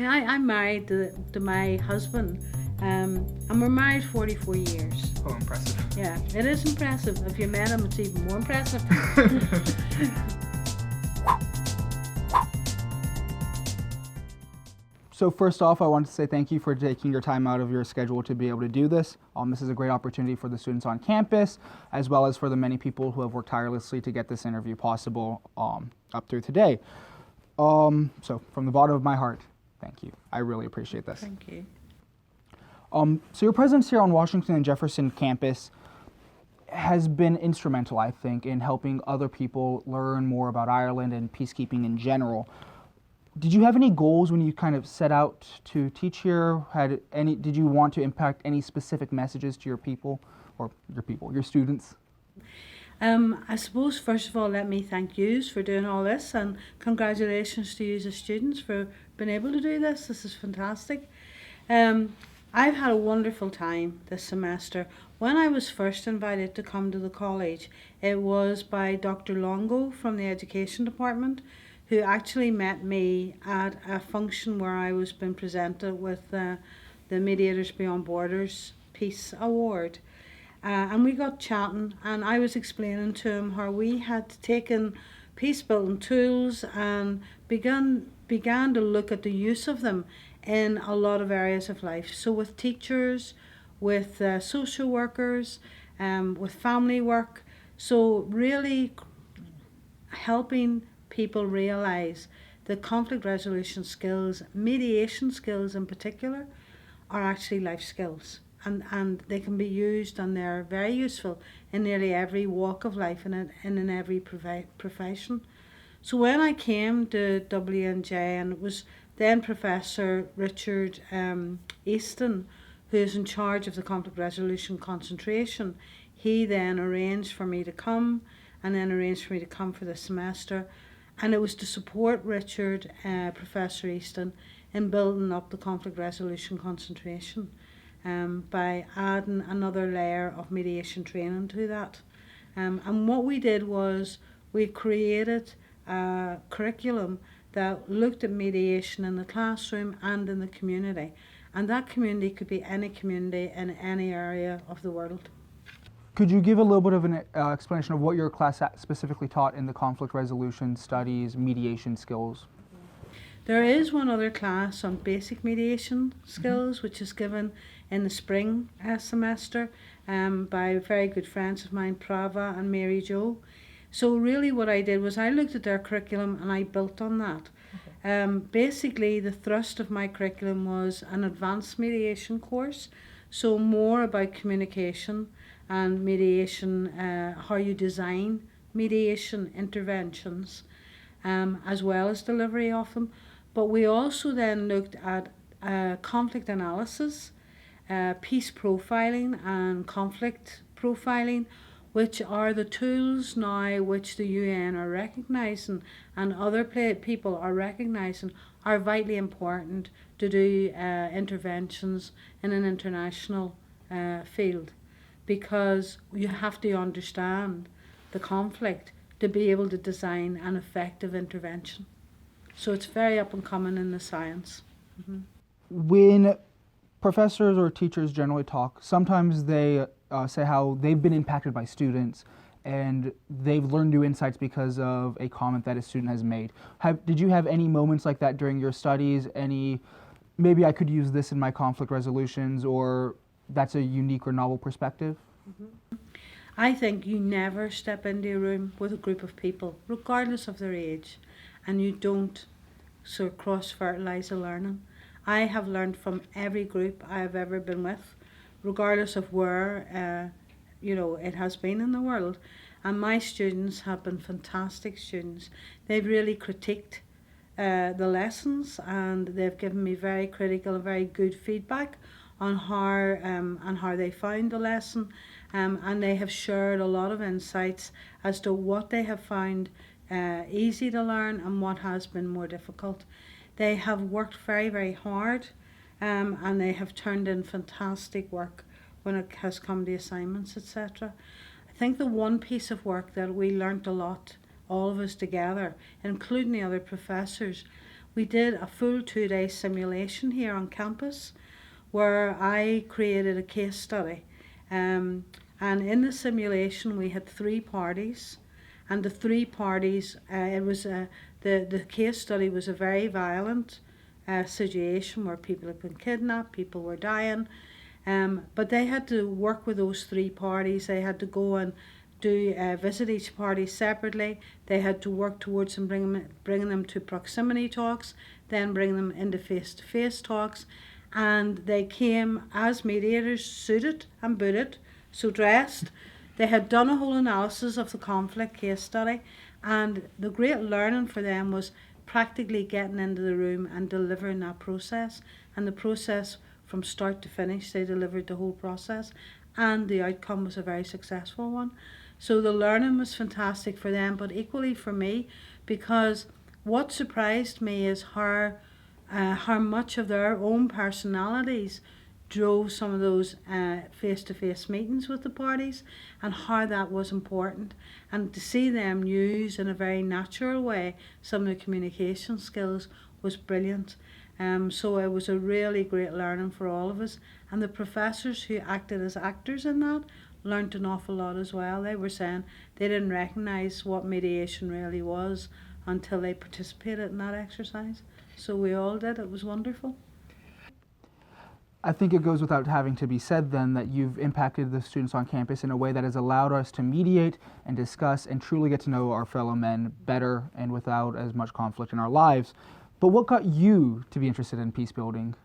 Yeah, I'm married to my husband, and we're married 44 years. Oh, impressive. Yeah, it is impressive. If you met him, it's even more impressive. So first off, I want to say thank you for taking your time out of your schedule to be able to do this. This is a great opportunity for the students on campus, as well as for the many people who have worked tirelessly to get this interview possible up through today. So from the bottom of my heart, thank you. I really appreciate this. Thank you. So your presence here on Washington and Jefferson campus has been instrumental, I think, in helping other people learn more about Ireland and peacekeeping in general. Did you have any goals when you kind of set out to teach here? Did you want to impact any specific messages to your your students? I suppose, first of all, let me thank yous for doing all this, and congratulations to you as students for being able to do this. This is fantastic. I've had a wonderful time this semester. When I was first invited to come to the college, it was by Dr. Longo from the Education Department, who actually met me at a function where I was being presented with the Mediators Beyond Borders Peace Award. And we got chatting, and I was explaining to him how we had taken peace building tools and began to look at the use of them in a lot of areas of life. So with teachers, with social workers, with family work. So really helping people realize that conflict resolution skills, mediation skills in particular, are actually life skills. And they can be used, and they're very useful in nearly every walk of life and in every profession. So when I came to WNJ, and it was then Professor Richard Easton, who's in charge of the conflict resolution concentration, he then arranged for me to come, and then arranged for me to come for the semester. And it was to support Richard, Professor Easton, in building up the conflict resolution concentration. By adding another layer of mediation training to that. And what we did was we created a curriculum that looked at mediation in the classroom and in the community. And that community could be any community in any area of the world. Could you give a little bit of an explanation of what your class specifically taught in the conflict resolution studies, mediation skills? There is one other class on basic mediation skills, which is given in the spring semester by very good friends of mine, Prava and Mary Jo. So really what I did was I looked at their curriculum and I built on that. Okay. Basically, the thrust of my curriculum was an advanced mediation course, so more about communication and mediation, how you design mediation interventions, as well as delivery of them. But we also then looked at conflict analysis, peace profiling and conflict profiling, which are the tools now which the UN are recognising and other people are recognising are vitally important to do interventions in an international field, because you have to understand the conflict to be able to design an effective intervention. So it's very up and coming in the science. Mm-hmm. When professors or teachers generally talk, sometimes they say how they've been impacted by students and they've learned new insights because of a comment that a student has made. Did you have any moments like that during your studies? Maybe I could use this in my conflict resolutions, or that's a unique or novel perspective? Mm-hmm. I think you never step into a room with a group of people, regardless of their age, and you don't sort of cross-fertilise the learning. I have learned from every group I have ever been with, regardless of where it has been in the world. And my students have been fantastic students. They've really critiqued the lessons, and they've given me very critical and very good feedback on how they found the lesson, and they have shared a lot of insights as to what they have found easy to learn and what has been more difficult. They have worked very, very hard, and they have turned in fantastic work when it has come to assignments, etc. I think the one piece of work that we learnt a lot, all of us together, including the other professors, we did a full 2-day simulation here on campus where I created a case study. And in the simulation, we had 3 parties, and the 3 parties, the case study was a very violent situation where people had been kidnapped, people were dying, but they had to work with those 3 parties. They had to go and visit each party separately. They had to work towards and bringing them to proximity talks, then bring them into face-to-face talks, and they came as mediators, suited and booted, so dressed. They had done a whole analysis of the conflict case study, and the great learning for them was practically getting into the room and delivering that process. And the process from start to finish, they delivered the whole process, and the outcome was a very successful one. So the learning was fantastic for them, but equally for me, because what surprised me is how much of their own personalities drove some of those face-to-face meetings with the parties, and how that was important, and to see them use in a very natural way some of the communication skills was brilliant. So it was a really great learning for all of us, and the professors who acted as actors in that learned an awful lot as well. They were saying they didn't recognise what mediation really was until they participated in that exercise. So we all did. It was wonderful. I think it goes without having to be said then that you've impacted the students on campus in a way that has allowed us to mediate and discuss and truly get to know our fellow men better and without as much conflict in our lives. But what got you to be interested in peace building?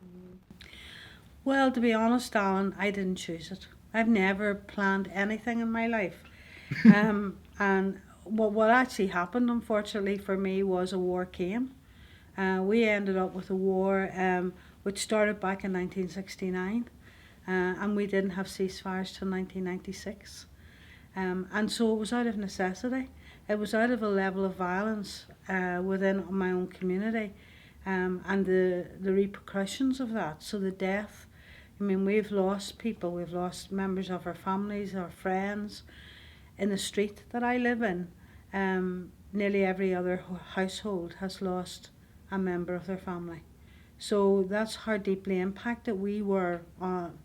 Well, to be honest, Alan, I didn't choose it. I've never planned anything in my life. And what actually happened, unfortunately for me, was a war came. We ended up with a war which started back in 1969, and we didn't have ceasefires till 1996. And so it was out of necessity. It was out of a level of violence within my own community, and the repercussions of that. So the death, I mean, we've lost people, we've lost members of our families, our friends. In the street that I live in, nearly every other household has lost a member of their family. So that's how deeply impacted we were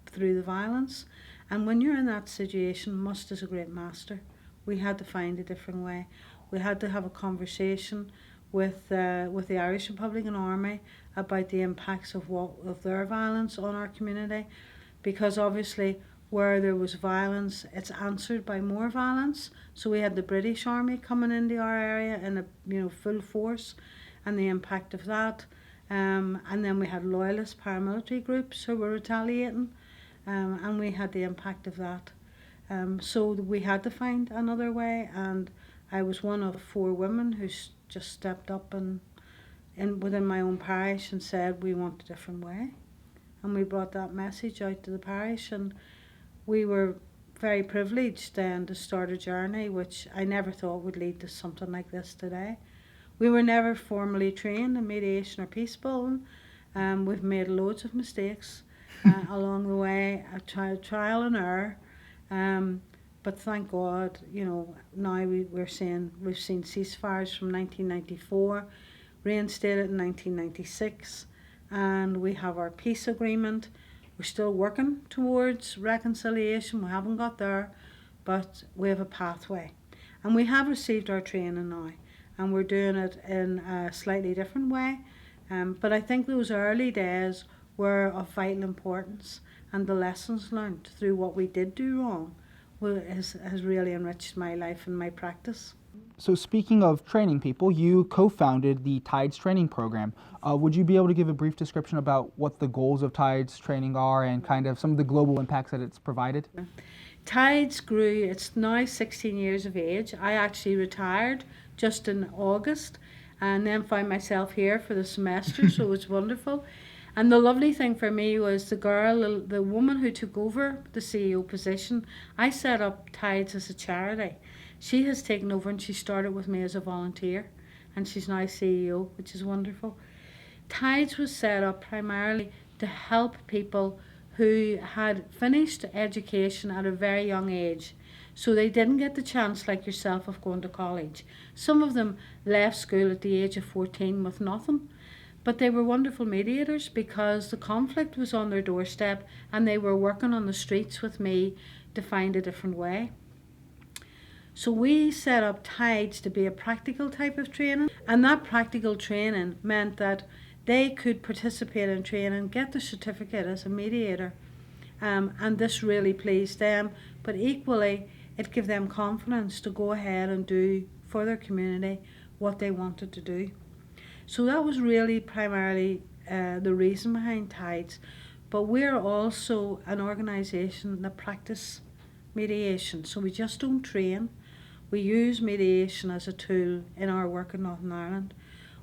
through the violence. And when you're in that situation, must is a great master. We had to find a different way. We had to have a conversation with the Irish Republican Army about the impacts of their violence on our community, because obviously where there was violence, it's answered by more violence. So we had the British Army coming into our area in a full force, and the impact of that. And then we had loyalist paramilitary groups who were retaliating, and we had the impact of that. So we had to find another way, and I was one of 4 women who just stepped up and within my own parish and said we want a different way. And we brought that message out to the parish, and we were very privileged then to start a journey which I never thought would lead to something like this today. We were never formally trained in mediation or peace building. We've made loads of mistakes along the way, trial and error. But thank God, now we've seen ceasefires from 1994, reinstated in 1996, and we have our peace agreement. We're still working towards reconciliation. We haven't got there, but we have a pathway. And we have received our training now, and we're doing it in a slightly different way. But I think those early days were of vital importance, and the lessons learned through what we did do wrong has really enriched my life and my practice. So speaking of training people, you co-founded the TIDES training program. Would you be able to give a brief description about what the goals of TIDES training are and kind of some of the global impacts that it's provided? TIDES grew, it's now 16 years of age. I actually retired just in August and then found myself here for the semester, so it was wonderful. And the lovely thing for me was the woman who took over the CEO position, I set up TIDES as a charity. She has taken over and she started with me as a volunteer, and she's now CEO, which is wonderful. TIDES was set up primarily to help people who had finished education at a very young age. So they didn't get the chance, like yourself, of going to college. Some of them left school at the age of 14 with nothing. But they were wonderful mediators because the conflict was on their doorstep and they were working on the streets with me to find a different way. So we set up Tides to be a practical type of training, and that practical training meant that they could participate in training, get the certificate as a mediator, and this really pleased them, but equally it gave them confidence to go ahead and do for their community what they wanted to do. So that was really primarily the reason behind Tides. But we're also an organisation that practice mediation. So we just don't train. We use mediation as a tool in our work in Northern Ireland.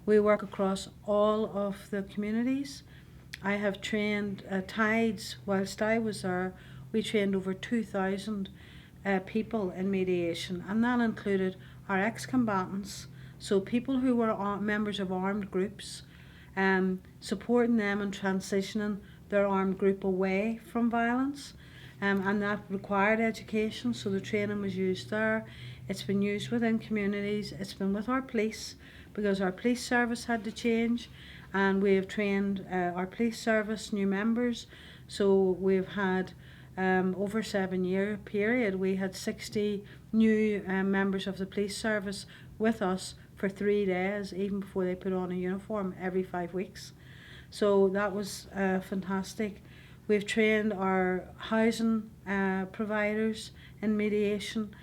We work across all of the communities. I have trained Tides whilst I was there. We trained over 2,000 people in mediation, and that included our ex-combatants, so people who were members of armed groups, supporting them in transitioning their armed group away from violence, and that required education, so the training was used there. It's been used within communities, it's been with our police, because our police service had to change, and we have trained our police service new members. So we've had over a 7-year period, we had 60 new members of the police service with us for 3 days, even before they put on a uniform, every 5 weeks. So that was fantastic. We've trained our housing providers in mediation.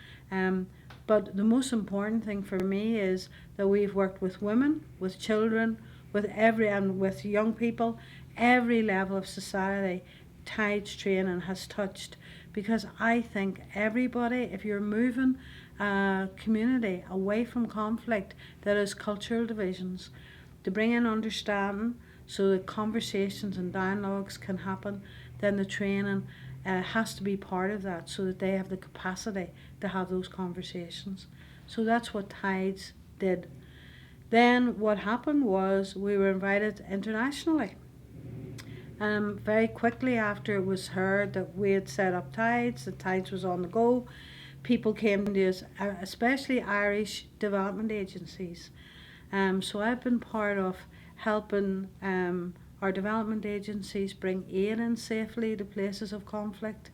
But the most important thing for me is that we've worked with women, with children, and with young people, every level of society. Tides training has touched, because I think everybody, if you're moving a community away from conflict that is cultural divisions, to bring in understanding so that conversations and dialogues can happen, then the training has to be part of that, so that they have the capacity to have those conversations. So that's what Tides did. Then what happened was we were invited internationally. Very quickly after it was heard that we had set up Tides, that Tides was on the go, people came to us, especially Irish development agencies. So I've been part of helping our development agencies bring aid in safely to places of conflict,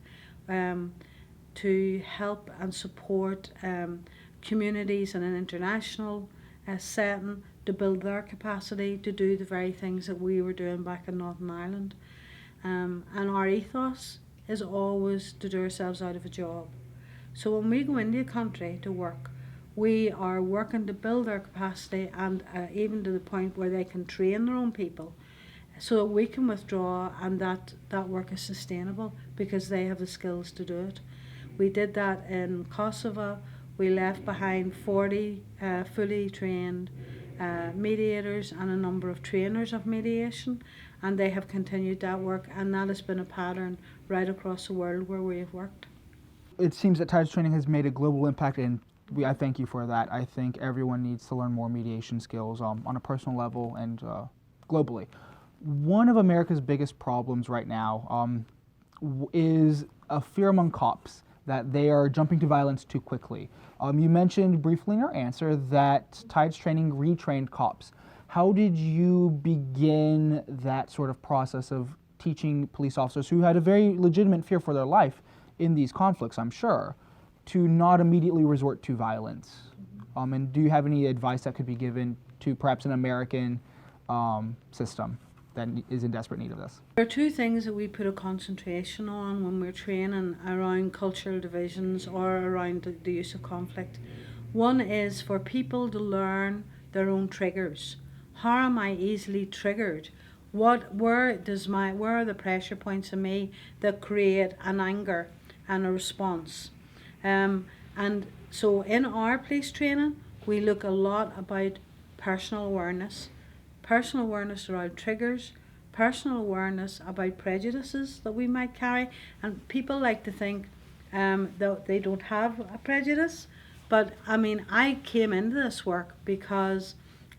to help and support communities in an international setting, to build their capacity to do the very things that we were doing back in Northern Ireland. And our ethos is always to do ourselves out of a job. So when we go into a country to work, we are working to build their capacity, and even to the point where they can train their own people, so that we can withdraw and that work is sustainable because they have the skills to do it. We did that in Kosovo. We left behind 40 fully trained mediators and a number of trainers of mediation, and they have continued that work, and that has been a pattern right across the world where we have worked. It seems that Tides training has made a global impact, and I thank you for that. I think everyone needs to learn more mediation skills on a personal level and globally. One of America's biggest problems right now is a fear among cops that they are jumping to violence too quickly. You mentioned briefly in your answer that Tides training retrained cops. How did you begin that sort of process of teaching police officers who had a very legitimate fear for their life in these conflicts, I'm sure, to not immediately resort to violence? And do you have any advice that could be given to perhaps an American system that is in desperate need of this? There are two things that we put a concentration on when we're training around cultural divisions or around the use of conflict. One is for people to learn their own triggers. How am I easily triggered? Where are the pressure points in me that create an anger and a response? And so in our police training, we look a lot about personal awareness around triggers, personal awareness about prejudices that we might carry. And people like to think that they don't have a prejudice, but I mean, I came into this work because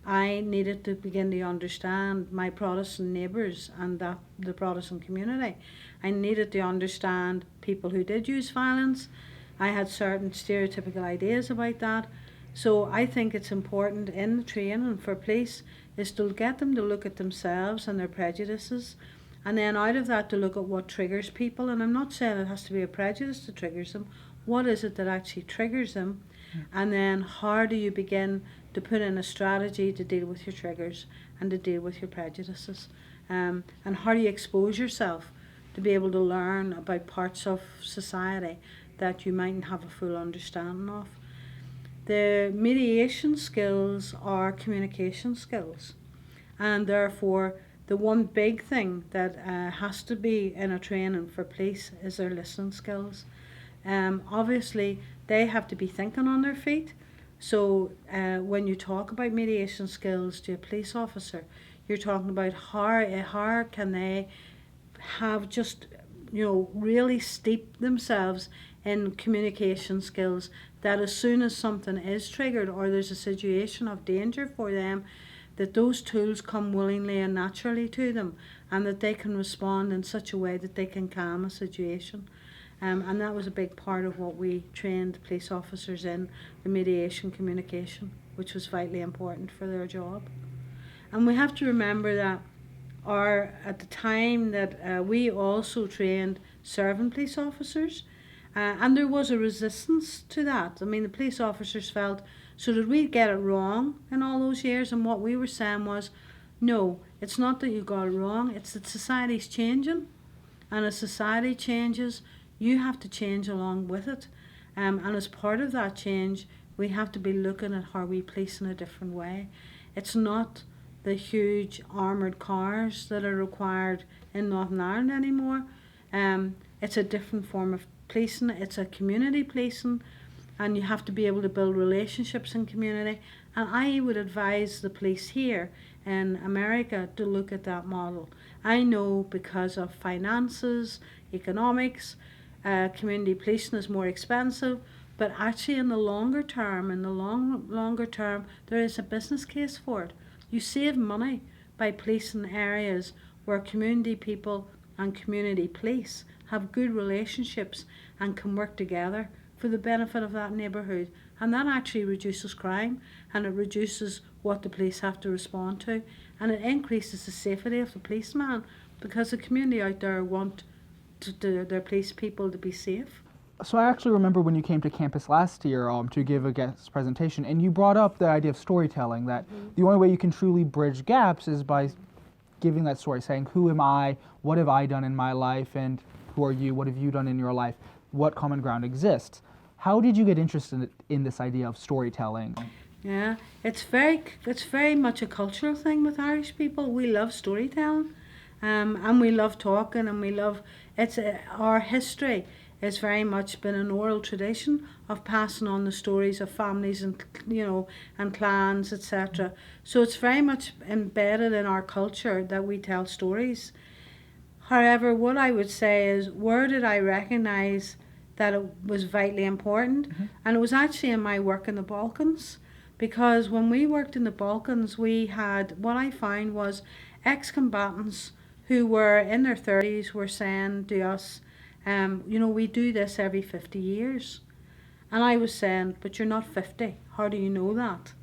I needed to begin to understand my Protestant neighbours and the Protestant community. I needed to understand people who did use violence. I had certain stereotypical ideas about that. So I think it's important in the training for police is to get them to look at themselves and their prejudices, and then out of that to look at what triggers people. And I'm not saying it has to be a prejudice that triggers them. What is it that actually triggers them? And then how do you begin to put in a strategy to deal with your triggers and to deal with your prejudices? And how do you expose yourself to be able to learn about parts of society that you mightn't have a full understanding of? The mediation skills are communication skills, and therefore the one big thing that has to be in a training for police is their listening skills. Obviously, they have to be thinking on their feet. So when you talk about mediation skills to a police officer, you're talking about how can they have just, really steep themselves in communication skills, that as soon as something is triggered or there's a situation of danger for them, that those tools come willingly and naturally to them, and that they can respond in such a way that they can calm a situation. And that was a big part of what we trained police officers in, the mediation communication, which was vitally important for their job. And we have to remember that at the time that we also trained serving police officers, and there was a resistance to that. I mean, the police officers felt, so did we get it wrong in all those years? And what we were saying was, no, it's not that you got it wrong, it's that society's changing. And as society changes, you have to change along with it. And as part of that change, we have to be looking at how we police in a different way. It's not the huge armoured cars that are required in Northern Ireland anymore. It's a different form of policing. It's a community policing, and you have to be able to build relationships in community. And I would advise the police here in America to look at that model. I know because of finances, economics, community policing is more expensive, but actually in the longer term, longer term, there is a business case for it. You save money by policing areas where community people and community police have good relationships and can work together for the benefit of that neighbourhood. And that actually reduces crime, and it reduces what the police have to respond to, and it increases the safety of the policeman, because the community out there want their police people to be safe. So I actually remember when you came to campus last year to give a guest presentation, and you brought up the idea of storytelling, that the only way you can truly bridge gaps is by giving that story, saying, who am I, what have I done in my life, and who are you, what have you done in your life, what common ground exists. How did you get interested in this idea of storytelling? Yeah, it's very much a cultural thing with Irish people. We love storytelling, and we love talking, and we love, our history has very much been an oral tradition of passing on the stories of families and and clans, etc. So it's very much embedded in our culture that we tell stories. However, what I would say is, where did I recognise that it was vitally important? And it was actually in my work in the Balkans, because when we worked in the Balkans, we had, what I found was, ex-combatants who were in their 30s were saying to us, we do this every 50 years. And I was saying, but you're not 50. How do you know that?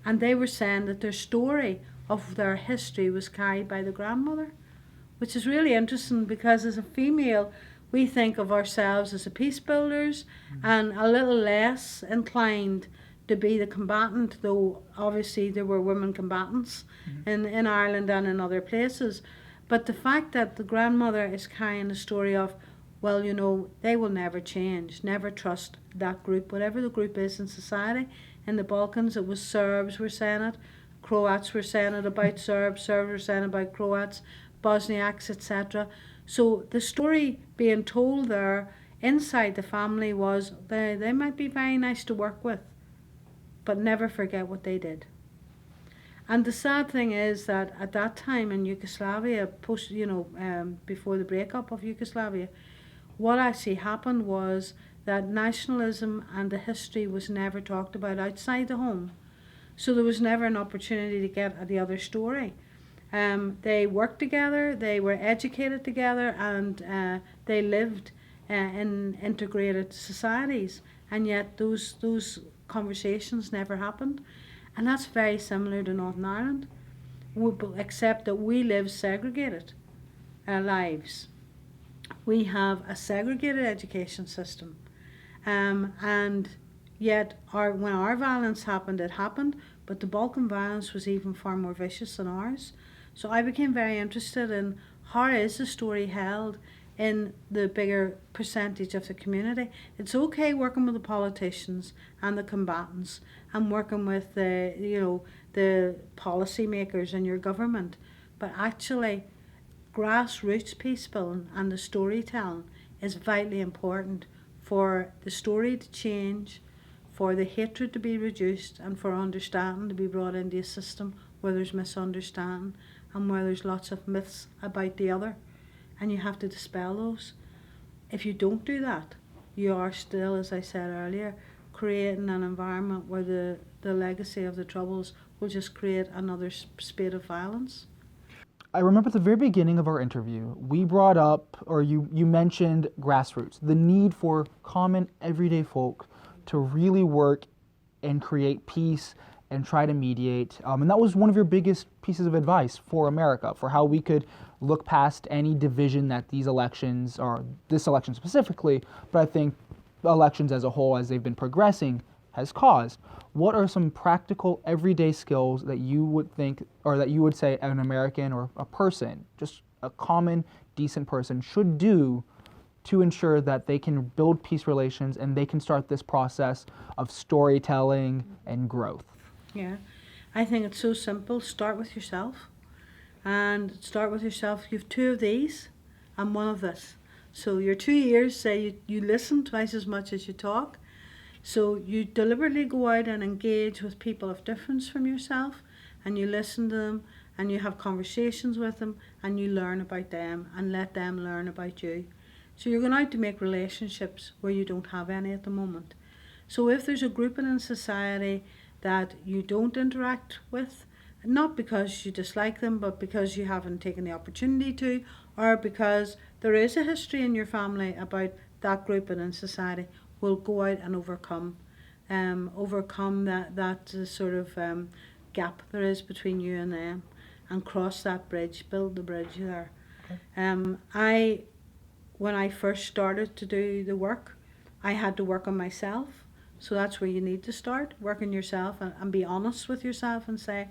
And they were saying that their story of their history was carried by the grandmother, which is really interesting, because as a female, we think of ourselves as a peace builders and a little less inclined to be the combatant, though obviously there were women combatants in Ireland and in other places. But the fact that the grandmother is carrying the story of, well, they will never change, never trust that group, whatever the group is in society. In the Balkans, it was Serbs were saying it, Croats were saying it about Serbs, Serbs were saying it about Croats, Bosniaks, etc. So the story being told there inside the family was, they might be very nice to work with, but never forget what they did. And the sad thing is that at that time in Yugoslavia, before the breakup of Yugoslavia, what actually happened was that nationalism and the history was never talked about outside the home. So there was never an opportunity to get at the other story. They worked together, they were educated together, and they lived in integrated societies. And yet those conversations never happened. And that's very similar to Northern Ireland, except that we live segregated lives. We have a segregated education system, and yet when our violence happened, it happened, but the Balkan violence was even far more vicious than ours. So I became very interested in how is the story held in the bigger percentage of the community. It's okay working with the politicians and the combatants and working with the policy makers in your government, but actually grassroots peace building and the storytelling is vitally important for the story to change, for the hatred to be reduced, and for understanding to be brought into a system where there's misunderstanding and where there's lots of myths about the other, and you have to dispel those. If you don't do that, you are still, as I said earlier, creating an environment where the legacy of the Troubles will just create another spate of violence. I remember at the very beginning of our interview, we brought up, or you mentioned grassroots, the need for common everyday folk to really work and create peace and try to mediate. And that was one of your biggest pieces of advice for America, for how we could look past any division that these elections, or this election specifically, but I think elections as a whole, as they've been progressing, has caused. What are some practical everyday skills that you would think, or that you would say an American or a person, just a common, decent person, should do to ensure that they can build peace relations and they can start this process of storytelling and growth? Yeah, I think it's so simple. Start with yourself. And start with yourself. You have two of these and one of this. So your 2 ears say you listen twice as much as you talk. So you deliberately go out and engage with people of difference from yourself, and you listen to them, and you have conversations with them, and you learn about them and let them learn about you. So you're going out to make relationships where you don't have any at the moment. So if there's a grouping in society that you don't interact with, not because you dislike them, but because you haven't taken the opportunity to, or because there is a history in your family about that grouping in society, will go out and overcome that sort of gap there is between you and them, and cross that bridge, build the bridge there. Okay. When I first started to do the work, I had to work on myself. So that's where you need to start, work on yourself and be honest with yourself and say,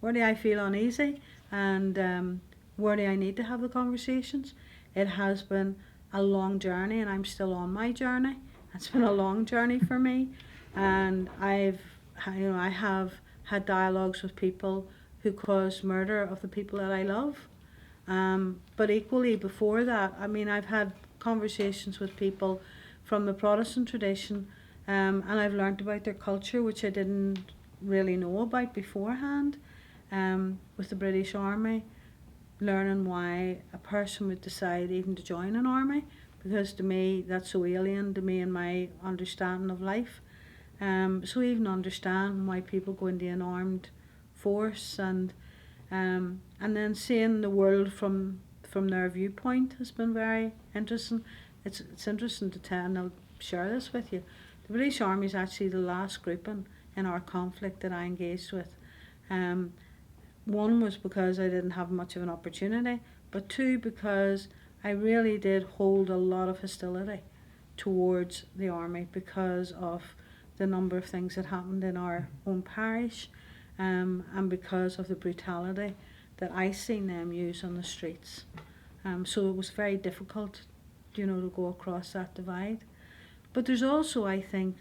where do I feel uneasy, and where do I need to have the conversations? It has been a long journey, and I'm still on my journey. It's been a long journey for me, and I have had dialogues with people who caused murder of the people that I love. But equally before that, I've had conversations with people from the Protestant tradition, and I've learned about their culture, which I didn't really know about beforehand. With the British Army, learning why a person would decide even to join an army, because to me that's so alien to me and my understanding of life. So even understand why people go into an armed force, and then seeing the world from their viewpoint has been very interesting. It's interesting to tell, and I'll share this with you. The British Army is actually the last grouping in our conflict that I engaged with. One was because I didn't have much of an opportunity, but two, because I really did hold a lot of hostility towards the army because of the number of things that happened in our own parish, and because of the brutality that I seen them use on the streets. So it was very difficult, to go across that divide. But there's also, I think,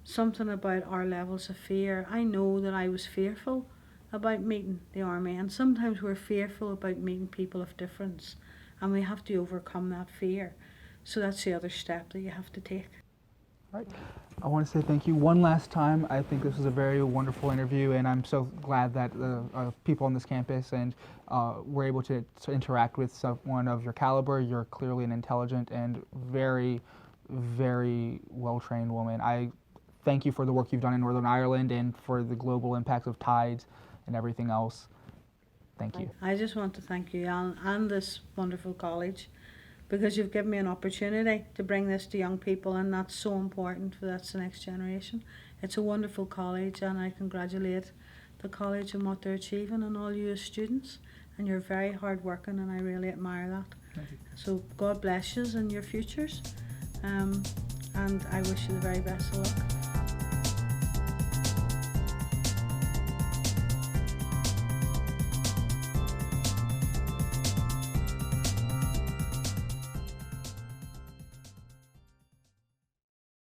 something about our levels of fear. I know that I was fearful about meeting the army, and sometimes we're fearful about meeting people of difference, and we have to overcome that fear. So that's the other step that you have to take. Right. I want to say thank you one last time. I think this was a very wonderful interview, and I'm so glad that people on this campus and were able to interact with someone of your caliber. You're clearly an intelligent and very, very well-trained woman. I thank you for the work you've done in Northern Ireland and for the global impact of tides and everything else. Thank you. I just want to thank you, Alan, and this wonderful college because you've given me an opportunity to bring this to young people, and that's so important, for that's the next generation. It's a wonderful college, and I congratulate the college on what they're achieving and all you as students, and you're very hard working, and I really admire that. Thank you. So God bless you in your futures, and I wish you the very best of luck.